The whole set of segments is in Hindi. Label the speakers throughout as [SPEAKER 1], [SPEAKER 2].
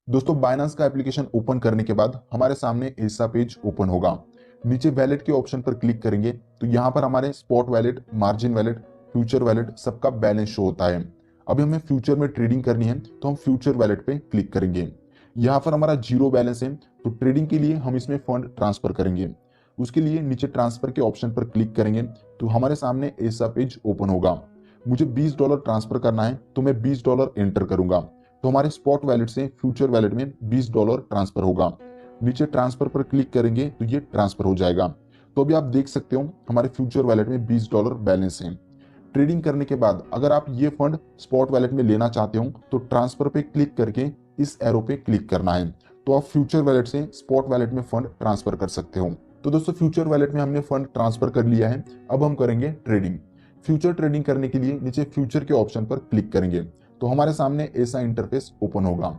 [SPEAKER 1] दोस्तों बाइनेंस का एप्लीकेशन ओपन करने के बाद हमारे सामने ऐसा पेज ओपन होगा। नीचे वैलेट के ऑप्शन पर क्लिक करेंगे तो यहाँ पर हमारे spot wallet, margin wallet, future wallet सबका बैलेंस शो होता है। अभी हमें फ्यूचर में ट्रेडिंग करनी है तो हम फ्यूचर वैलेट पे क्लिक करेंगे। यहाँ पर हमारा जीरो बैलेंस है तो ट्रेडिंग के लिए हम इसमें फंड ट्रांसफर करेंगे। उसके लिए नीचे ट्रांसफर के ऑप्शन पर क्लिक करेंगे तो हमारे सामने ऐसा पेज ओपन होगा। मुझे $20 ट्रांसफर करना है तो मैं $20 एंटर करूंगा तो हमारे स्पॉट वैलेट से फ्यूचर वैलेट में $20 ट्रांसफर होगा। नीचे ट्रांसफर पर क्लिक करेंगे तो ये ट्रांसफर हो जाएगा। तो अभी आप देख सकते हो हमारे फ्यूचर वैलेट में $20 बैलेंस है। ट्रेडिंग करने के बाद अगर आप ये फंड स्पॉट वैलेट में लेना चाहते हो तो ट्रांसफर पे क्लिक करके इस एरो पे क्लिक करना है तो आप फ्यूचर वैलेट से स्पॉट वैलेट में फंड ट्रांसफर कर सकते हो। तो दोस्तों फ्यूचर वैलेट में हमने फंड ट्रांसफर कर लिया है। अब हम करेंगे ट्रेडिंग। फ्यूचर ट्रेडिंग करने के लिए नीचे फ्यूचर के ऑप्शन पर क्लिक करेंगे तो हमारे सामने ऐसा इंटरफेस ओपन होगा।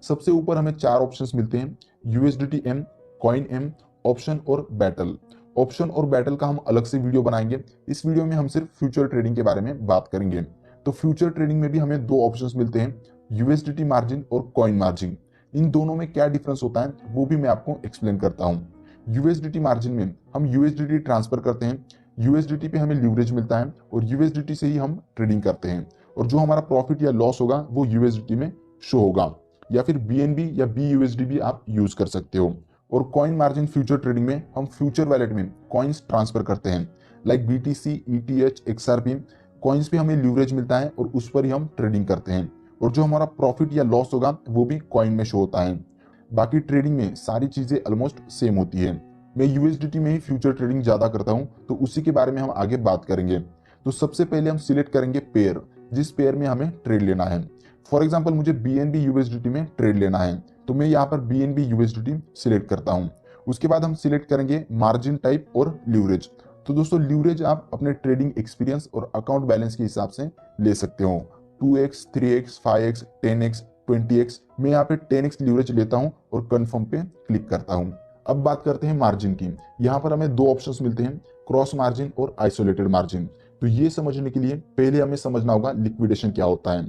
[SPEAKER 1] सबसे ऊपर हमें चार ऑप्शंस मिलते हैं, USDT M, coin M, option और बैटल। ऑप्शन और बैटल का हम अलग से वीडियो बनाएंगे। इस वीडियो में हम सिर्फ फ्यूचर ट्रेडिंग के बारे में बात करेंगे। तो फ्यूचर ट्रेडिंग में भी हमें दो ऑप्शंस मिलते हैं, यूएसडीटी मार्जिन और कॉइन मार्जिन। इन दोनों में क्या डिफरेंस होता है वो भी मैं आपको एक्सप्लेन करता हूँ। यूएसडीटी मार्जिन में हम यूएसडीटी ट्रांसफर करते हैं, यूएसडीटी पे हमें लीवरेज मिलता है और यूएसडीटी से ही हम ट्रेडिंग करते हैं और जो हमारा प्रॉफिट या लॉस होगा वो यूएसडीटी में शो होगा, या फिर बीएनबी या बीयूएसडी भी आप यूज कर सकते हो। और कॉइन मार्जिन फ्यूचर ट्रेडिंग में हम फ्यूचर वैलेट में कॉइन्स ट्रांसफर करते हैं, like BTC, ETH, XRP. Coins पे हमें लीवरेज मिलता है और उस पर ही हम ट्रेडिंग करते हैं और जो हमारा प्रॉफिट या लॉस होगा वो भी कॉइन में शो होता है। बाकी ट्रेडिंग में सारी चीजें ऑलमोस्ट सेम होती है। मैं यूएसडीटी में ही फ्यूचर ट्रेडिंग ज्यादा करता हूं तो उसी के बारे में हम आगे बात करेंगे। तो सबसे पहले हम सिलेक्ट करेंगे पेयर, जिस पेयर में हमें ट्रेड लेना है। फॉर एग्जांपल मुझे बीएनबी यूएसडीटी में ट्रेड लेना है तो मैं यहाँ पर बीएनबी यूएसडीटी सिलेक्ट करता हूँ। उसके बाद हम सिलेक्ट करेंगे मार्जिन टाइप और लीवरेज। तो दोस्तों लीवरेज आप अपने ट्रेडिंग एक्सपीरियंस और अकाउंट बैलेंस के हिसाब से ले सकते हो। 2x, 3x, 5x, 10x, 20x। मैं यहाँ पे 10x लीवरेज लेता हूँ और कंफर्म पे क्लिक करता हूँ। अब बात करते हैं मार्जिन की। यहाँ पर हमें दो ऑप्शंस मिलते हैं, क्रॉस मार्जिन और आइसोलेटेड मार्जिन। तो ये समझने के लिए पहले हमें समझना होगा लिक्विडेशन क्या होता है।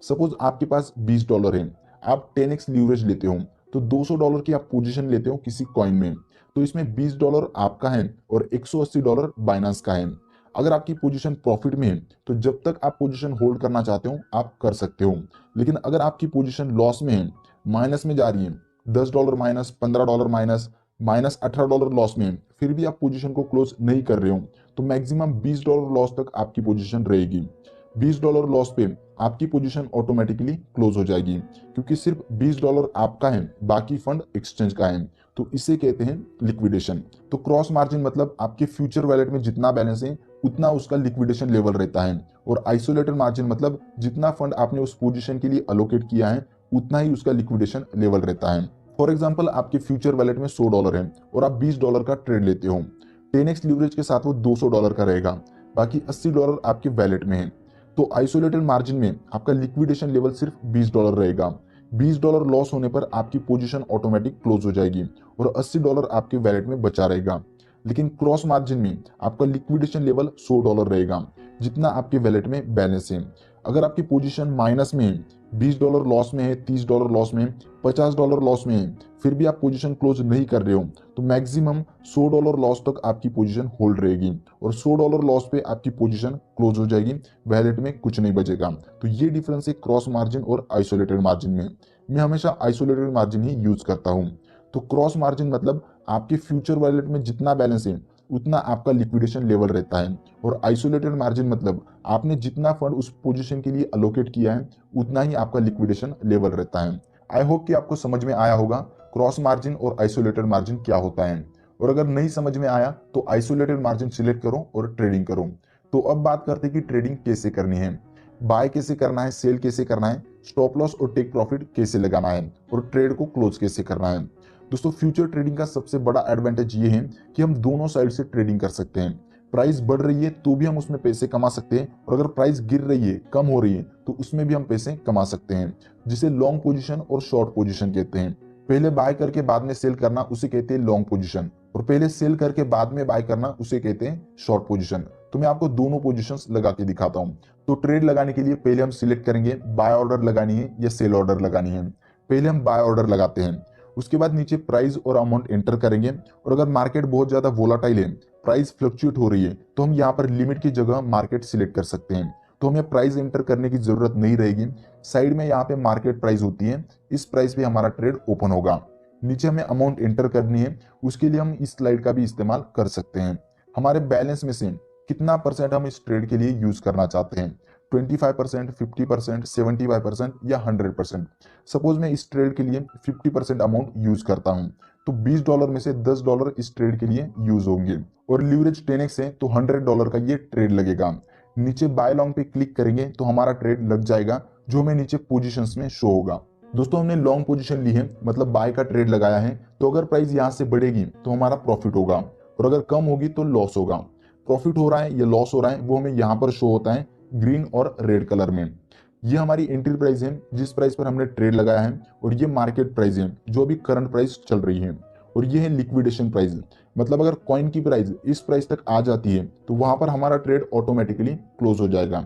[SPEAKER 1] सपोज आपके पास $20 है, आप 10x लीवरेज लेते हो तो $200 की आप पोजीशन लेते हो किसी कॉइन में, तो इसमें $20 आपका है और $180 बाइनेंस का है। अगर आपकी पोजीशन प्रॉफिट में है तो जब तक आप पोजीशन होल्ड करना चाहते हो आप कर सकते हो, लेकिन अगर आपकी पोजीशन लॉस में है, माइनस में जा रही है, $10 माइनस, $15 माइनस, माइनस $18 लॉस में है, फिर भी आप पोजीशन को क्लोज नहीं कर रहे हो तो मैक्सिमम $20 लॉस तक आपकी पोजीशन रहेगी। $20 लॉस पे आपकी पोजीशन ऑटोमेटिकली क्लोज हो जाएगी क्योंकि सिर्फ $20 आपका है, बाकी फंड एक्सचेंज का है। तो इसे कहते हैं लिक्विडेशन। तो क्रॉस मार्जिन मतलब आपके फ्यूचर वैलेट में जितना बैलेंस है उतना उसका लिक्विडेशन लेवल रहता है, और आइसोलेटेड मार्जिन मतलब जितना फंड आपने उस पोजीशन के लिए अलोकेट किया है उतना ही उसका लिक्विडेशन लेवल रहता है। फॉर एग्जाम्पल आपके फ्यूचर वैलेट में $100 है और आप $20 का ट्रेड लेते हो, 10x लीवरेज के साथ वो $200 का रहेगा, बाकी $80 आपके वैलेट में है। तो आइसोलेटेड मार्जिन में आपका लिक्विडेशन लेवल सिर्फ $20 रहेगा। $20 लॉस होने पर आपकी पोजीशन ऑटोमेटिक क्लोज हो जाएगी और $80 आपके वैलेट में बचा रहेगा। लेकिन क्रॉस मार्जिन में आपका लिक्विडेशन लेवल $100 रहेगा, जितना आपके वैलेट में बैलेंस है। अगर आपकी पोजीशन माइनस में है, $20 लॉस में है, $30 लॉस में है, $50 लॉस में है, फिर भी आप पोजीशन क्लोज नहीं कर रहे हो तो मैक्सिमम $100 लॉस तक आपकी पोजीशन होल्ड रहेगी और $100 लॉस पे आपकी पोजीशन क्लोज हो जाएगी, वैलेट में कुछ नहीं बचेगा। तो ये डिफरेंस है क्रॉस मार्जिन और आइसोलेटेड मार्जिन में। मैं हमेशा आइसोलेटेड मार्जिन ही यूज करता हूँ। तो क्रॉस मार्जिन मतलब आपके फ्यूचर वैलेट में जितना बैलेंस है उतना आपका लिक्विडेशन लेवल रहता है, और आइसोलेटेड मार्जिन मतलब आपने जितना फंड उस पोजीशन के लिए अलोकेट किया है उतना ही आपका लिक्विडेशन लेवल रहता है। आई होप कि आपको समझ में आया होगा क्रॉस मार्जिन और आइसोलेटेड मार्जिन क्या होता है, और अगर नहीं समझ में आया तो आइसोलेटेड मार्जिन सिलेक्ट करो और ट्रेडिंग करो। तो अब बात करते हैं कि ट्रेडिंग कैसे करनी है, बाय कैसे करना है, सेल कैसे करना है, स्टॉप लॉस और टेक प्रॉफिट कैसे लगाना है, और ट्रेड को क्लोज कैसे करना है। दोस्तों फ्यूचर ट्रेडिंग का सबसे बड़ा एडवांटेज ये है कि हम दोनों साइड से ट्रेडिंग कर सकते हैं। प्राइस बढ़ रही है तो भी हम उसमें पैसे कमा सकते हैं, और अगर प्राइस गिर रही है, कम हो रही है, तो उसमें भी हम पैसे कमा सकते हैं, जिसे लॉन्ग पोजीशन और शॉर्ट पोजीशन कहते हैं। पहले बाय करके बाद में सेल करना उसे कहते हैं लॉन्ग पोजीशन, और पहले सेल करके बाद में बाय करना उसे कहते हैं शॉर्ट पोजीशन। तो मैं आपको दोनों पोजीशंस लगा के दिखाता हूं। तो ट्रेड लगाने के लिए पहले हम सिलेक्ट करेंगे बाय ऑर्डर लगानी है या सेल ऑर्डर लगानी है। पहले हम बाय ऑर्डर लगाते हैं, उसके बाद नीचे प्राइस और अमाउंट एंटर करेंगे। और अगर मार्केट बहुत ज्यादा वोलाटाइल है, प्राइस फ्लक्चुएट हो रही है, तो हम यहाँ पर लिमिट की जगह मार्केट सिलेक्ट कर सकते हैं। तो हमें प्राइस एंटर करने की जरूरत नहीं रहेगी। साइड में यहाँ पे मार्केट प्राइस होती है, इस प्राइस पे हमारा ट्रेड ओपन होगा। नीचे हमें अमाउंट एंटर करनी है, उसके लिए हम इस स्लाइड का भी इस्तेमाल कर सकते हैं। हमारे बैलेंस में से कितना परसेंट हम इस ट्रेड के लिए यूज करना चाहते हैं, 25%, 50%, 75% या 100%। सपोज मैं इस ट्रेड के लिए 50% अमाउंट यूज करता हूं, तो $20 में से $10 इस ट्रेड के लिए यूज होंगे। और लीवरेज 10x है तो $100 का ये ट्रेड लगेगा। नीचे बाय लॉन्ग पे क्लिक करेंगे तो हमारा ट्रेड लग जाएगा, जो हमें नीचे पोजीशंस में शो होगा। दोस्तों हमने लॉन्ग पोजीशन ली है, मतलब बाय का ट्रेड लगाया है, तो अगर प्राइस यहाँ से बढ़ेगी तो हमारा प्रॉफिट होगा, और अगर कम होगी तो लॉस होगा। प्रॉफिट हो रहा है या लॉस हो रहा है वो हमें यहाँ पर शो होता है ग्रीन और रेड कलर में। ये हमारी एंट्री प्राइस है जिस प्राइस पर हमने ट्रेड लगाया है, और ये मार्केट प्राइस है जो अभी करंट प्राइस चल रही है। और ये है लिक्विडेशन प्राइस, मतलब अगर कॉइन की प्राइस इस प्राइस तक आ जाती है तो वहां पर हमारा ट्रेड ऑटोमेटिकली क्लोज हो जाएगा,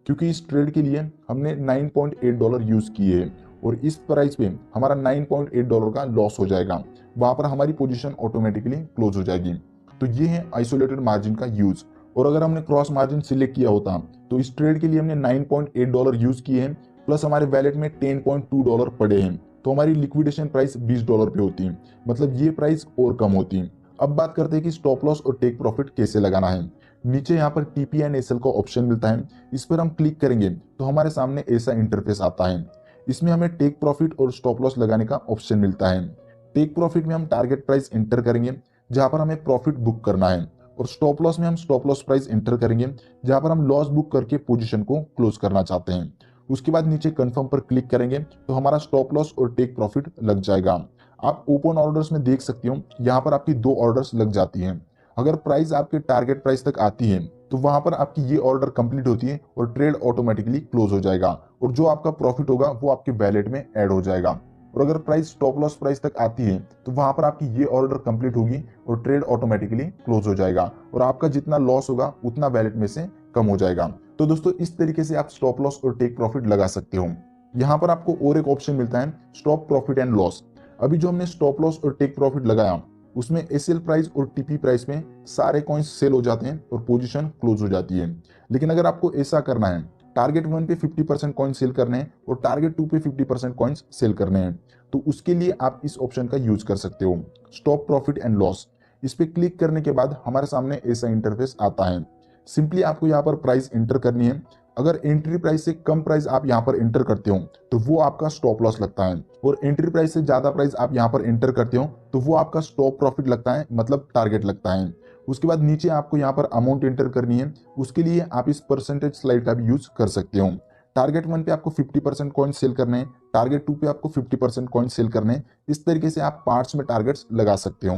[SPEAKER 1] क्योंकि इस ट्रेड के लिए हमने $9.8 यूज किए हैं, और इस प्राइस पे हमारा $9.8 का लॉस हो जाएगा। वहां पर हमारी पोजीशन ऑटोमेटिकली क्लोज हो जाएगी। तो ये है आइसोलेटेड मार्जिन का यूज। और अगर हमने क्रॉस मार्जिन सिलेक्ट किया होता तो इस ट्रेड के लिए हमने $9.8 यूज किए हैं, प्लस हमारे वैलेट में $10.2 पड़े हैं, तो हमारी लिक्विडेशन प्राइस $20 पे होती है, मतलब ये प्राइस और कम होती है। अब बात करते हैं कि स्टॉप लॉस और टेक प्रॉफिट कैसे लगाना है। नीचे यहाँ पर टीपी एंड एसएल का ऑप्शन मिलता है, इस पर हम क्लिक करेंगे तो हमारे सामने ऐसा इंटरफेस आता है। इसमें हमें टेक प्रॉफिट और स्टॉप लॉस लगाने का ऑप्शन मिलता है। टेक प्रॉफिट में हम टारगेट प्राइस एंटर करेंगे जहां पर हमें प्रॉफिट बुक करना है, और स्टॉप लॉस में हम स्टॉप लॉस प्राइस एंटर करेंगे जहां पर हम लॉस बुक करके पोजीशन को क्लोज करना चाहते हैं। उसके बाद नीचे कंफर्म पर क्लिक करेंगे तो हमारा स्टॉप लॉस और टेक प्रॉफिट लग जाएगा। आप ओपन ऑर्डर्स में देख सकते हो, यहाँ पर आपकी 2 ऑर्डर्स लग जाती हैं। अगर प्राइस आपके टारगेट प्राइस तक आती है तो वहां पर आपकी ये ऑर्डर कंप्लीट होती है और ट्रेड ऑटोमेटिकली क्लोज हो जाएगा, और जो आपका प्रॉफिट होगा वो आपके वैलेट में ऐड हो जाएगा। और अगर प्राइस स्टॉप लॉस प्राइस तक आती है तो वहां पर आपकी ये ऑर्डर कंप्लीट होगी और ट्रेड ऑटोमेटिकली क्लोज हो जाएगा, और आपका जितना लॉस होगा उतना वैलेट में से कम हो जाएगा। तो दोस्तों इस तरीके से आप स्टॉप लॉस और टेक प्रॉफिट लगा सकते हो। यहाँ पर आपको और एक ऑप्शन मिलता है स्टॉप प्रॉफिट एंड लॉस। अभी जो हमने स्टॉप लॉस और टेक प्रॉफिट लगाया उसमें एसएल प्राइस और टीपी प्राइस में सारे कॉइन्स सेल हो जाते हैं और पोजीशन क्लोज हो जाती है। लेकिन अगर आपको ऐसा करना है, टारगेट 1 पे 50% कॉइन सेल करने हैं और टारगेट 2 पे 50% कॉइन्स सेल करने हैं, तो उसके लिए आप इस ऑप्शन का यूज कर सकते हो, स्टॉप प्रॉफिट एंड लॉस। इस पे क्लिक करने के बाद हमारे सामने ऐसा इंटरफेस आता है। सिंपली आपको यहाँ पर प्राइस एंटर करनी है। अगर एंट्री प्राइस से कम प्राइस आप यहाँ पर एंटर करते हो तो वो आपका स्टॉप लॉस लगता है, और एंट्री प्राइस से ज्यादा प्राइस आप यहाँ पर एंटर करते हो तो वो आपका स्टॉप प्रॉफिट लगता है, मतलब टारगेट लगता है। उसके बाद नीचे आपको यहाँ पर अमाउंट एंटर करनी है, उसके लिए आप इस परसेंटेज स्लाइड का भी यूज कर सकते हो। टारगेट 1 पे आपको 50% कॉइन सेल करने हैं, टारगेट 2 पे आपको 50% कॉइन सेल करने हैं। इस तरीके से आप पार्ट्स में टारगेट्स लगा सकते हो।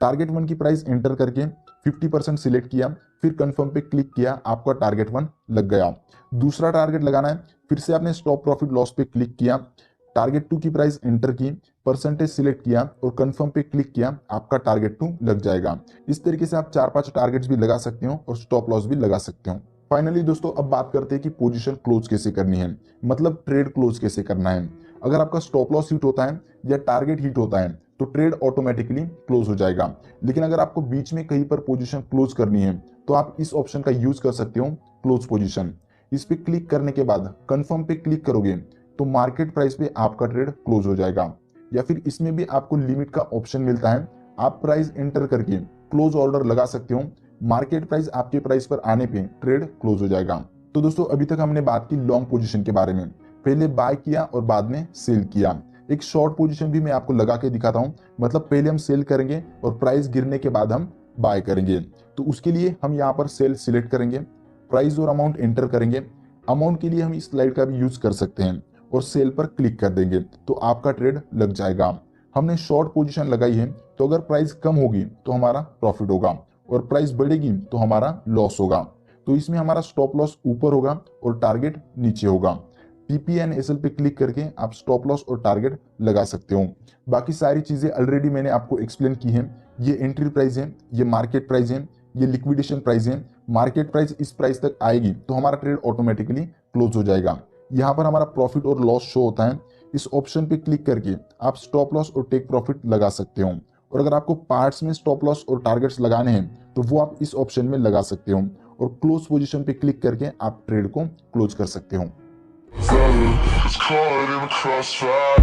[SPEAKER 1] टारगेट 1 की प्राइस एंटर करके 50% सिलेक्ट किया, फिर कंफर्म पे क्लिक किया, आपका टारगेट 1 लग गया। दूसरा टारगेट लगाना है, फिर से आपने स्टॉप प्रॉफिट लॉस पे क्लिक किया, टारगेट 2 की प्राइस एंटर की, परसेंटेज सिलेक्ट किया और कंफर्म पे क्लिक किया, आपका टारगेट 2 लग जाएगा। इस तरीके से आप 4-5 टारगेट्स भी लगा सकते हो और स्टॉप लॉस भी लगा सकते हो। फाइनली दोस्तों अब बात करते हैं कि पोजीशन क्लोज कैसे करनी है, मतलब ट्रेड क्लोज कैसे करना है। अगर आपका स्टॉप लॉस हिट होता है या टारगेट हिट होता है तो ट्रेड ऑटोमेटिकली क्लोज हो जाएगा। लेकिन अगर आपको बीच में कहीं पर पोजीशन क्लोज करनी है तो आप इस ऑप्शन का यूज कर सकते हो, क्लोज पोजीशन। इस पे क्लिक करने के बाद कंफर्म पे क्लिक करोगे तो मार्केट प्राइस पे आपका ट्रेड क्लोज हो जाएगा। या फिर इसमें भी आपको लिमिट का ऑप्शन मिलता है, आप प्राइस एंटर करके क्लोज ऑर्डर लगा सकते हो, मार्केट प्राइस आपके प्राइस पर आने पे ट्रेड क्लोज हो जाएगा। तो दोस्तों अभी तक हमने बात की लॉन्ग पोजीशन के बारे में, पहले बाय किया और बाद में सेल किया। एक शॉर्ट पोजीशन भी मैं आपको लगा के दिखाता हूं, मतलब पहले हम सेल करेंगे और प्राइस गिरने के बाद हम बाय करेंगे। तो उसके लिए हम यहाँ पर सेल सिलेक्ट करेंगे, प्राइस और अमाउंट एंटर करेंगे। अमाउंट के लिए हम इस स्लाइड का भी यूज कर सकते हैं और सेल पर क्लिक कर देंगे तो आपका ट्रेड लग जाएगा। हमने शॉर्ट पोजीशन लगाई है, तो अगर प्राइस कम होगी तो हमारा प्रॉफिट होगा और प्राइस बढ़ेगी तो हमारा लॉस होगा। तो इसमें हमारा स्टॉप लॉस ऊपर होगा और टारगेट नीचे होगा। टीपी एंड एसएल पे क्लिक करके आप स्टॉप लॉस और टारगेट लगा सकते हो। बाकी सारी चीजें ऑलरेडी मैंने आपको एक्सप्लेन की है। ये एंट्री प्राइस है, ये मार्केट प्राइस है, ये लिक्विडेशन प्राइस है। मार्केट प्राइस इस प्राइस तक आएगी तो हमारा ट्रेड ऑटोमेटिकली क्लोज हो जाएगा। यहाँ पर हमारा प्रॉफिट और लॉस शो होता है। इस ऑप्शन पे क्लिक करके आप स्टॉप लॉस और टेक प्रॉफिट लगा सकते हो। और अगर आपको पार्ट्स में स्टॉप लॉस और टारगेट्स लगाने हैं तो वो आप इस ऑप्शन में लगा सकते हो और क्लोज पोजीशन पे क्लिक करके आप ट्रेड को क्लोज कर सकते हो।
[SPEAKER 2] It's caught in a crossfire.